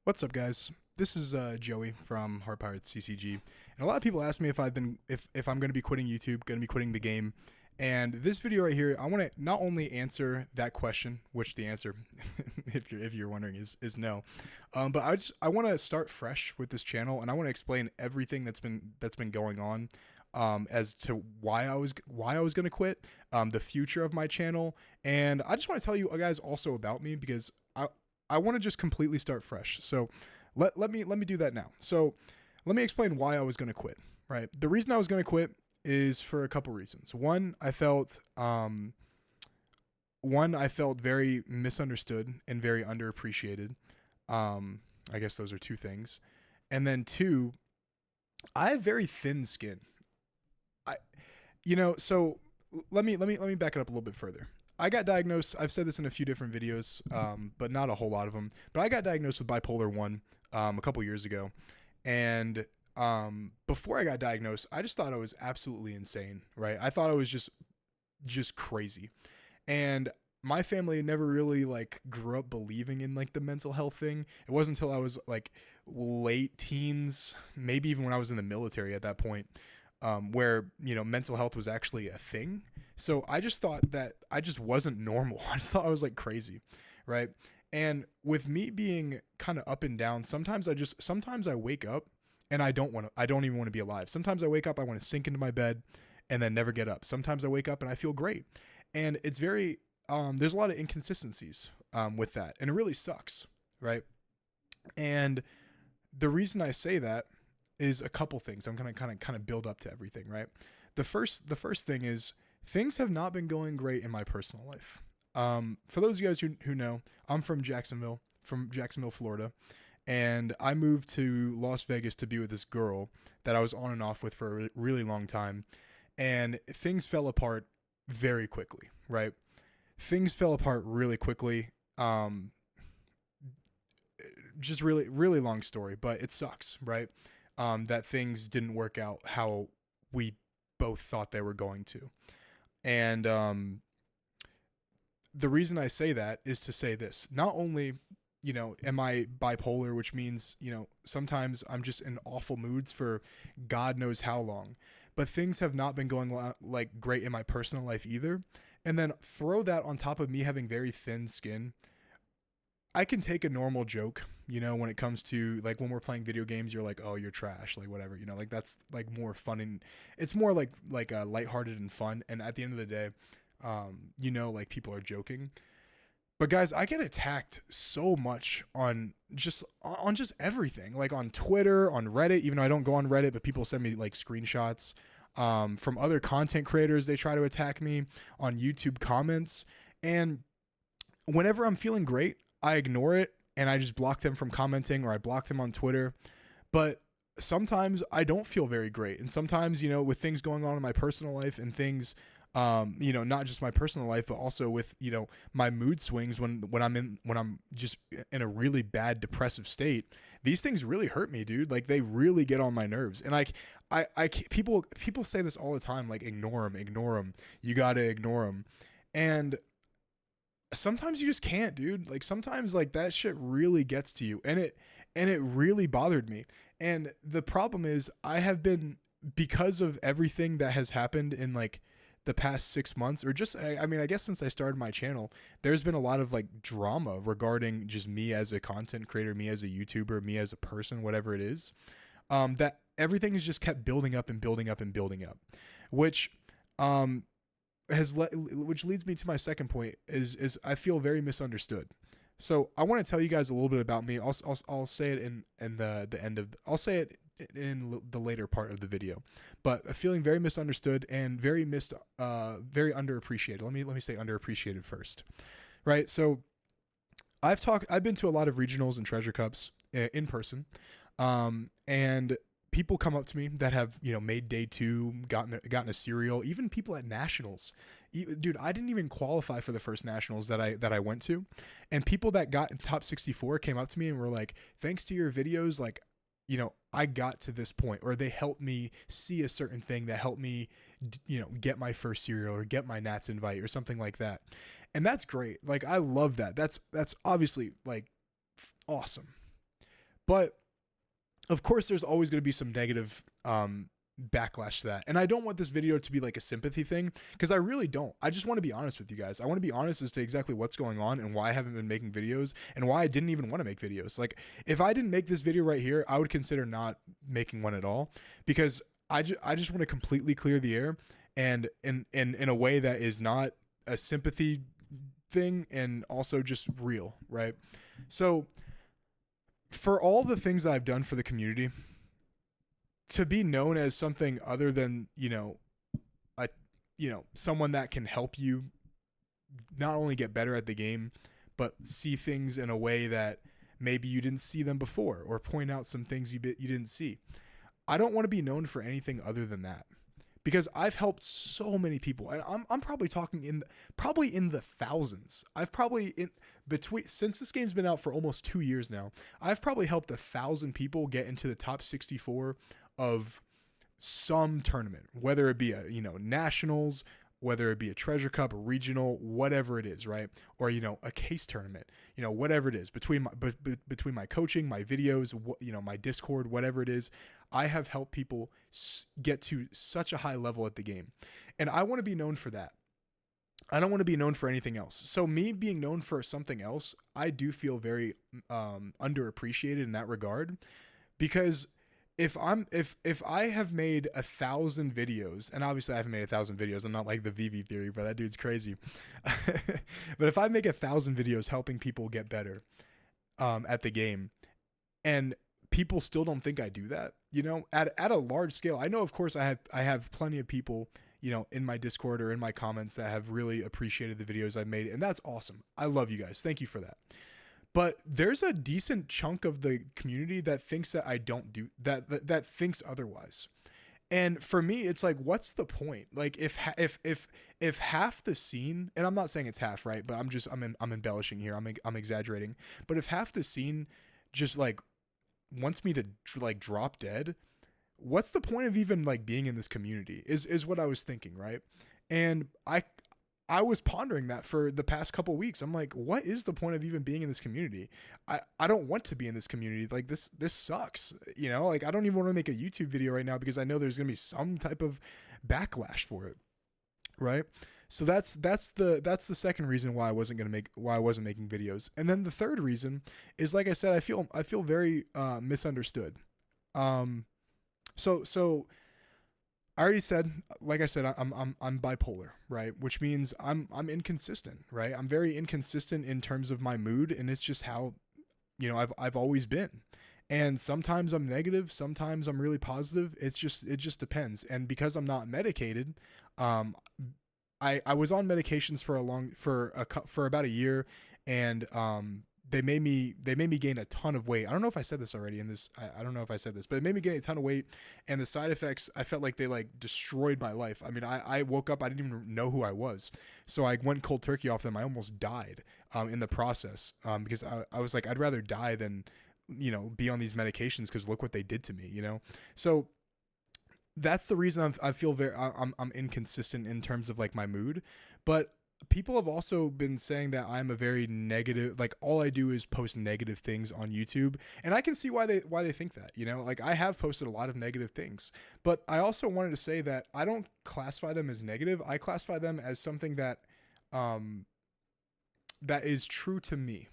What's up, guys? This is Joey from Heart Pirates CCG, and a lot of people ask me if I'm going to be quitting YouTube, going to be quitting the game. And this video right here, I want to not only answer that question, which the answer, if you're wondering, is no, but I want to start fresh with this channel, and I want to explain everything that's been going on, as to why I was going to quit, the future of my channel, and I just want to tell you guys also about me because I want to just completely start fresh. So let me do that now. So let me explain why I was going to quit, right? The reason I was going to quit is for a couple reasons. One, I felt very misunderstood and very underappreciated. I guess those are two things. And then two, I have very thin skin. So let me back it up a little bit further. I got diagnosed. I've said this in a few different videos, but not a whole lot of them. But I got diagnosed with bipolar 1 a couple years ago. And before I got diagnosed, I just thought I was absolutely insane, right? I thought I was just crazy. And my family never really grew up believing in the mental health thing. It wasn't until I was late teens, maybe even when I was in the military at that point, where mental health was actually a thing. So I just thought that I just wasn't normal. I just thought I was crazy, right? And with me being kind of up and down, sometimes I wake up and I don't even want to be alive. Sometimes I wake up, I want to sink into my bed and then never get up. Sometimes I wake up and I feel great. And it's very, there's a lot of inconsistencies with that, and it really sucks, right? And the reason I say that is a couple things. I'm gonna kind of build up to everything, right? The first thing is things have not been going great in my personal life. For those of you guys who know, I'm from Jacksonville, Florida, and I moved to Las Vegas to be with this girl that I was on and off with for a really long time, and things fell apart very quickly, right? Things fell apart really quickly. Just really, really long story, but it sucks, right? That things didn't work out how we both thought they were going to. And the reason I say that is to say this. Not only, am I bipolar, which means, sometimes I'm just in awful moods for God knows how long, but things have not been going great in my personal life either. And then throw that on top of me having very thin skin. I can take a normal joke, when it comes to when we're playing video games, you're like, oh, you're trash, whatever, that's more fun, and it's more lighthearted and fun. And at the end of the day, people are joking. But guys, I get attacked so much on just everything, on Twitter, on Reddit, even though I don't go on Reddit, but people send me screenshots from other content creators. They try to attack me on YouTube comments. And whenever I'm feeling great, I ignore it and I just block them from commenting, or I block them on Twitter. But sometimes I don't feel very great. And sometimes, with things going on in my personal life and things, not just my personal life, but also with, my mood swings when I'm just in a really bad depressive state, these things really hurt me, dude. They really get on my nerves. And people say this all the time, ignore them. You got to ignore them. And sometimes you just can't, dude. Sometimes that shit really gets to you, and it really bothered me. And the problem is because of everything that has happened in the past 6 months, or just, I guess since I started my channel, there's been a lot of drama regarding just me as a content creator, me as a YouTuber, me as a person, whatever it is, that everything has just kept building up and building up and building up, which which leads me to my second point is I feel very misunderstood. So I want to tell you guys a little bit about me. I'll say it in the end of, I'll say it in the later part of the video, but feeling very misunderstood and very underappreciated. Let me say underappreciated first, right? So I've been to a lot of regionals and treasure cups in person, and people come up to me that have, made day 2, gotten a cereal, even people at nationals. Dude, I didn't even qualify for the first nationals that I went to. And people that got in top 64 came up to me and were like, thanks to your videos, I got to this point, or they helped me see a certain thing that helped me, get my first cereal or get my Nats invite or something like that. And that's great. I love that. That's obviously awesome. But of course, there's always going to be some negative backlash to that. And I don't want this video to be like a sympathy thing, because I really don't. I just want to be honest with you guys. I want to be honest as to exactly what's going on and why I haven't been making videos and why I didn't even want to make videos. Like, if I didn't make this video right here, I would consider not making one at all, because I just want to completely clear the air, and in a way that is not a sympathy thing and also just real, right? So for all the things that I've done for the community, to be known as something other than, someone that can help you not only get better at the game, but see things in a way that maybe you didn't see them before, or point out some things you didn't see. I don't want to be known for anything other than that, because I've helped so many people, and I'm probably talking in the thousands. I've probably since this game's been out for almost 2 years now, I've probably helped 1,000 people get into the top 64 of some tournament, whether it be a nationals, whether it be a treasure cup, a regional, whatever it is, right? Or a case tournament, whatever it is, between my coaching, my videos, my Discord, whatever it is, I have helped people get to such a high level at the game, and I want to be known for that. I don't want to be known for anything else. So me being known for something else, I do feel very underappreciated in that regard, because if I have made 1,000 videos, and obviously I haven't made 1,000 videos, I'm not like the VV theory, but that dude's crazy. But if I make 1,000 videos helping people get better at the game, and people still don't think I do that, at a large scale, I know, of course, I have plenty of people, in my Discord or in my comments that have really appreciated the videos I've made, and that's awesome. I love you guys. Thank you for that. But there's a decent chunk of the community that thinks that I don't do that thinks otherwise. And for me, it's like, what's the point? Like, if half the scene, and I'm not saying it's half, right? But I'm embellishing here. I'm exaggerating. But if half the scene just like wants me to like drop dead, what's the point of even like being in this community? Is what I was thinking, right? And I was pondering that for the past couple of weeks. I'm like, what is the point of even being in this community? I don't want to be in this community. Like, this sucks. Like, I don't even want to make a YouTube video right now, because I know there's going to be some type of backlash for it. Right. So that's the second reason why I wasn't making videos. And then the third reason is, like I said, I feel very misunderstood. So I already said, like I said, I'm bipolar, right? Which means I'm inconsistent, right? I'm very inconsistent in terms of my mood, and it's just how, I've always been. And sometimes I'm negative, sometimes I'm really positive. It just depends. And because I'm not medicated, I was on medications for about a year, and they made me gain a ton of weight. I don't know if I said this already in this. I don't know if I said this, but it made me gain a ton of weight, and the side effects, I felt like they like destroyed my life. I mean, I woke up, I didn't even know who I was. So I went cold turkey off them. I almost died in the process, because I was like, I'd rather die than, be on these medications, because look what they did to me, So that's the reason I feel I'm inconsistent in terms of like my mood. But people have also been saying that I'm a very negative, like all I do is post negative things on YouTube, and I can see why they think that, like I have posted a lot of negative things, but I also wanted to say that I don't classify them as negative. I classify them as something that that is true to me.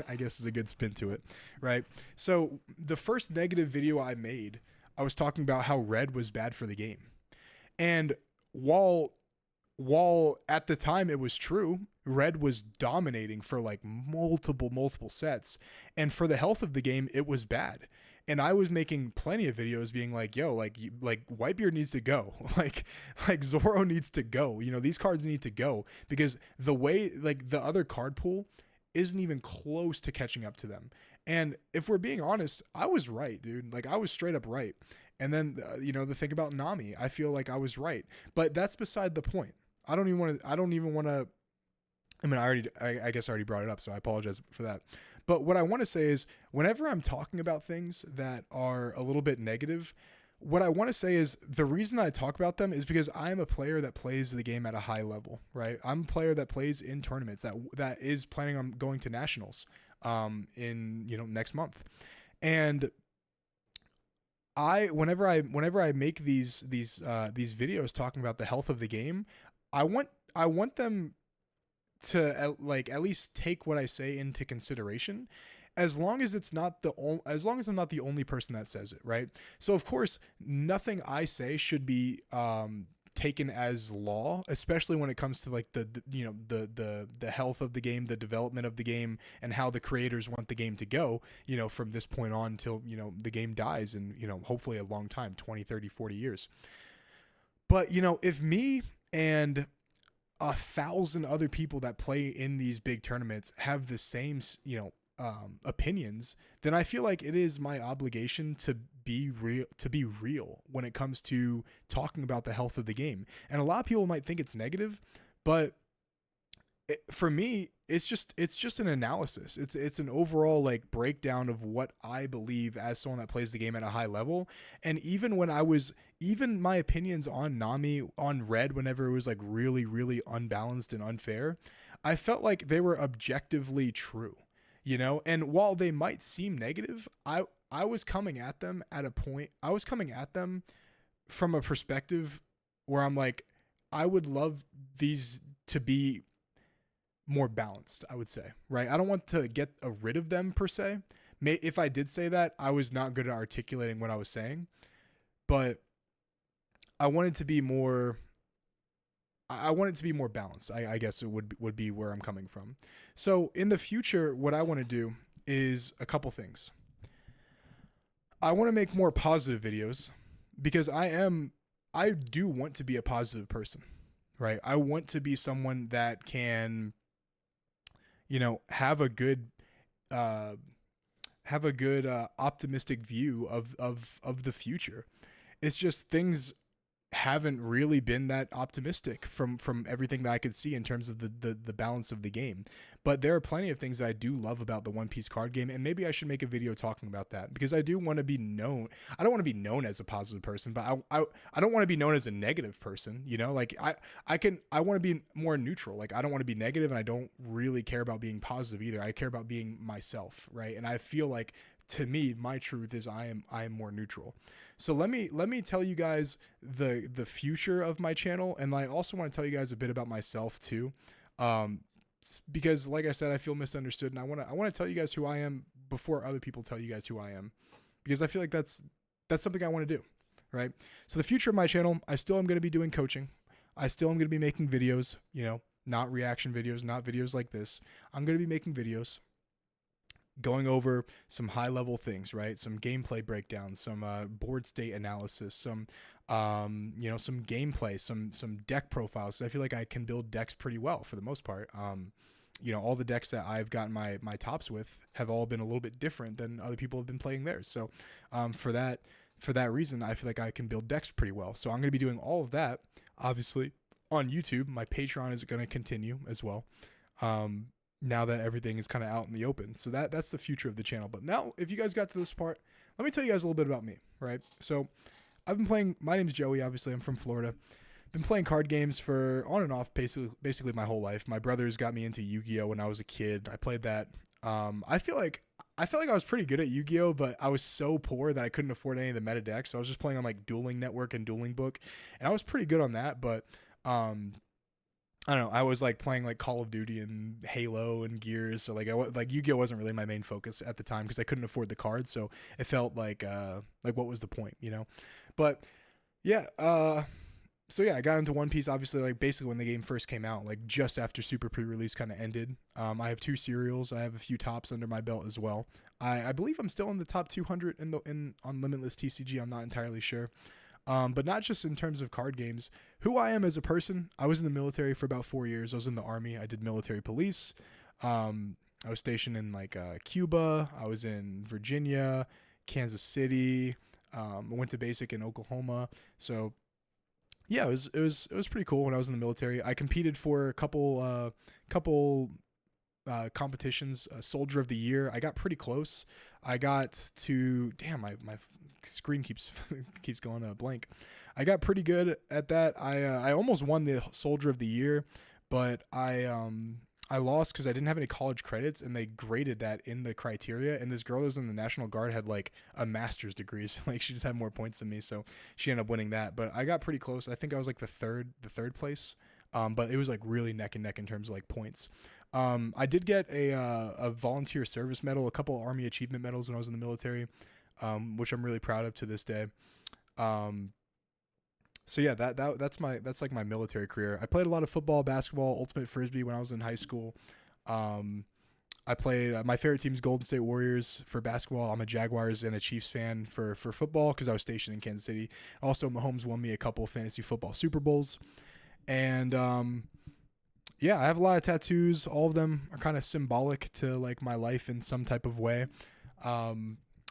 I guess is a good spin to it, right? So the first negative video I made, I was talking about how red was bad for the game, and while at the time it was true, red was dominating for like multiple sets, and for the health of the game, it was bad. And I was making plenty of videos being like, yo, like Whitebeard needs to go. like Zoro needs to go. These cards need to go, because the way, like, the other card pool isn't even close to catching up to them. And if we're being honest, I was right, dude. Like, I was straight up right. And then, the thing about Nami, I feel like I was right, but that's beside the point. I don't even want to, I mean, I guess I already brought it up, so I apologize for that. But what I want to say is, whenever I'm talking about things that are a little bit negative, what I want to say is the reason I talk about them is because I'm a player that plays the game at a high level, right? I'm a player that plays in tournaments that is planning on going to nationals, in, next month. And whenever I make these videos talking about the health of the game, I want them to at least take what I say into consideration, as long as as long as I'm not the only person that says it, right? So of course, nothing I say should be taken as law, especially when it comes to like the health of the game, the development of the game, and how the creators want the game to go, from this point on until, the game dies in, hopefully a long time, 20, 30, 40 years. But, if me and 1,000 other people that play in these big tournaments have the same, opinions, then I feel like it is my obligation to be real when it comes to talking about the health of the game. And a lot of people might think it's negative, but for me, it's just an analysis. It's an overall like breakdown of what I believe as someone that plays the game at a high level. And even my opinions on Nami, on Red, whenever it was like really, really unbalanced and unfair, I felt like they were objectively true, and while they might seem negative, I was coming at them from a perspective where I'm like, I would love these to be more balanced, I would say, right? I don't want to get rid of them per se. If I did say that, I was not good at articulating what I was saying, but I wanted to be more balanced. I guess it would be where I'm coming from. So in the future, what I want to do is a couple things. I want to make more positive videos because I do want to be a positive person, right? I want to be someone that can, have a good optimistic view of the future. It's just things haven't really been that optimistic from everything that I could see in terms of the balance of the game. But there are plenty of things I do love about the One Piece card game, and maybe I should make a video talking about that, because I do want to be known. I don't want to be known as a positive person, but I don't want to be known as a negative person, like I want to be more neutral. Like I don't want to be negative, and I don't really care about being positive either. I care about being myself, right? And I feel like, to me, my truth is I am more neutral. So let me tell you guys the future of my channel, and I also want to tell you guys a bit about myself too, because like I said, I feel misunderstood, and I want to tell you guys who I am before other people tell you guys who I am, because I feel like that's something I want to do, right? So the future of my channel, I still am going to be doing coaching. I still am going to be making videos, not reaction videos, not videos like this. I'm going to be making videos going over some high level things, right? Some gameplay breakdowns, some board state analysis, some some gameplay, some deck profiles. So I feel like I can build decks pretty well for the most part. All the decks that I've gotten my tops with have all been a little bit different than other people have been playing theirs. So for that reason, I feel like I can build decks pretty well. So I'm going to be doing all of that, obviously, on YouTube. My Patreon is going to continue as well. Now that everything is kind of out in the open. So that's the future of the channel. But now, if you guys got to this part, let me tell you guys a little bit about me, right? So I've been playing, my name's Joey, obviously I'm from Florida. Been playing card games for on and off basically my whole life. My brothers got me into Yu-Gi-Oh when I was a kid. I played that. I felt like I was pretty good at Yu-Gi-Oh, but I was so poor that I couldn't afford any of the meta decks. So I was just playing on like Dueling Network and Dueling Book, and I was pretty good on that, but I don't know. I was like playing like Call of Duty and Halo and Gears, so like Yu-Gi-Oh wasn't really my main focus at the time because I couldn't afford the cards. So it felt like what was the point, But yeah, so yeah, I got into One Piece obviously like basically when the game first came out, like just after Super Pre-release kind of ended. I have 2 serials. I have a few tops under my belt as well. I believe I'm still in the top 200 on Limitless TCG. I'm not entirely sure. But not just in terms of card games. Who I am as a person, I was in the military for about 4 years. I was in the Army. I did military police. I was stationed in like Cuba. I was in Virginia, Kansas City. I went to basic in Oklahoma. So yeah, it was pretty cool when I was in the military. I competed for a couple competitions, Soldier of the Year. I got pretty close. I got to my screen keeps going blank. I got pretty good at that. I almost won the Soldier of the Year, but I I lost because I didn't have any college credits, and they graded that in the criteria. And this girl that was in the National Guard had like a master's degree, so like she just had more points than me, so she ended up winning that. But I got pretty close. I think I was like the third place. But it was like really neck and neck in terms of like points. I did get a volunteer service medal, a couple Army achievement medals when I was in the military, which I'm really proud of to this day. So yeah, that's like my military career. I played a lot of football, basketball, ultimate frisbee when I was in high school. I played my favorite team is Golden State Warriors for basketball. I'm a Jaguars and a Chiefs fan for football because I was stationed in Kansas City. Also, Mahomes won me a couple fantasy football Super Bowls, and yeah, I have a lot of tattoos. All of them are kind of symbolic to like my life in some type of way.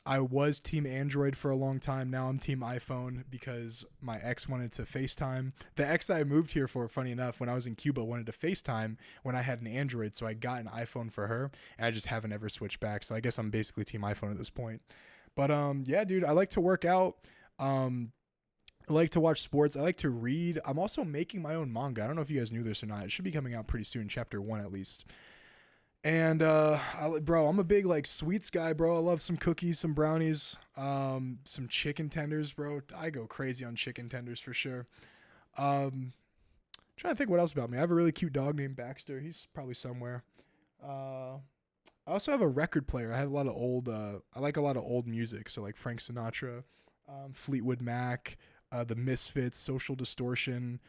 I was team Android for a long time. Now I'm team iPhone because my ex wanted to FaceTime. The ex I moved here for, funny enough, when I was in Cuba, wanted to FaceTime when I had an Android. So I got an iPhone for her, and I just haven't ever switched back. So I guess I'm basically team iPhone at this point. But yeah, dude, I like to work out. I like to watch sports. I like to read. I'm also making my own manga. I don't know if you guys knew this or not. It should be coming out pretty soon, chapter 1 at least. And bro, I'm a big like sweets guy, bro. I love some cookies, some brownies, some chicken tenders, bro. I go crazy on chicken tenders for sure. Trying to think what else about me. I have a really cute dog named Baxter. He's probably somewhere. I also have a record player. I have a lot of old. I like a lot of old music. So like Frank Sinatra, Fleetwood Mac, the Misfits, Social Distortion,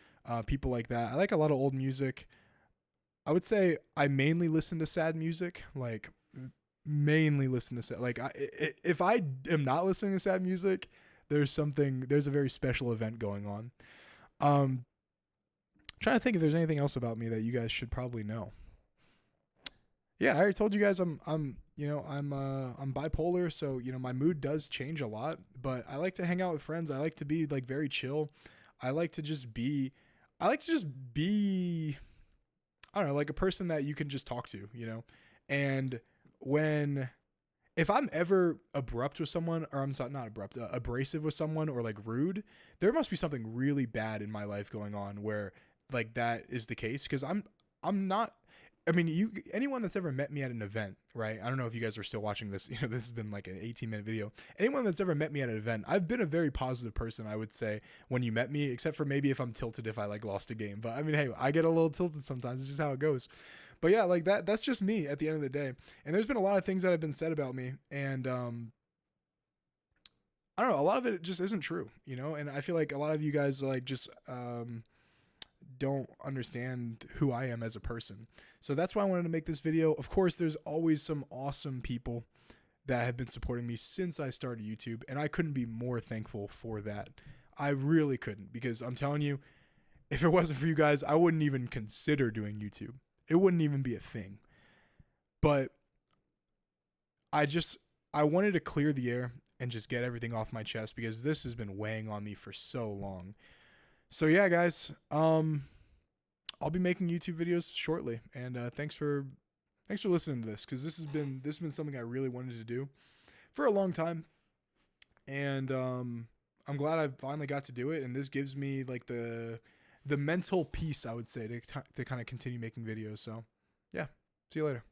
people like that. I like a lot of old music. I would say I mainly listen to sad music, like mainly listen to sad. Like if I am not listening to sad music, there's a very special event going on. Trying to think if there's anything else about me that you guys should probably know. Yeah, I already told you guys I'm bipolar, so my mood does change a lot, but I like to hang out with friends. I like to be like very chill. I like to just be I don't know, like a person that you can just talk to, and if I'm ever abrupt with someone, or I'm sorry, not abrupt, abrasive with someone, or like rude, there must be something really bad in my life going on where like that is the case. Cause I'm not, I mean, anyone that's ever met me at an event, right? I don't know if you guys are still watching this. This has been like an 18-minute video. Anyone that's ever met me at an event, I've been a very positive person, I would say, when you met me, except for maybe if I'm tilted if I like lost a game. But I mean, hey, I get a little tilted sometimes. It's just how it goes. But yeah, like that's just me at the end of the day. And there's been a lot of things that have been said about me, and I don't know, a lot of it just isn't true, and I feel like a lot of you guys like just don't understand who I am as a person. So that's why I wanted to make this video. Of course, there's always some awesome people that have been supporting me since I started YouTube, and I couldn't be more thankful for that. I really couldn't, because I'm telling you, if it wasn't for you guys, I wouldn't even consider doing YouTube. It wouldn't even be a thing. But I wanted to clear the air and just get everything off my chest, because this has been weighing on me for so long. So yeah, guys, I'll be making YouTube videos shortly, and thanks for listening to this, because this has been something I really wanted to do for a long time, and I'm glad I finally got to do it, and this gives me like the mental peace, I would say, to kind of continue making videos. So yeah, see you later.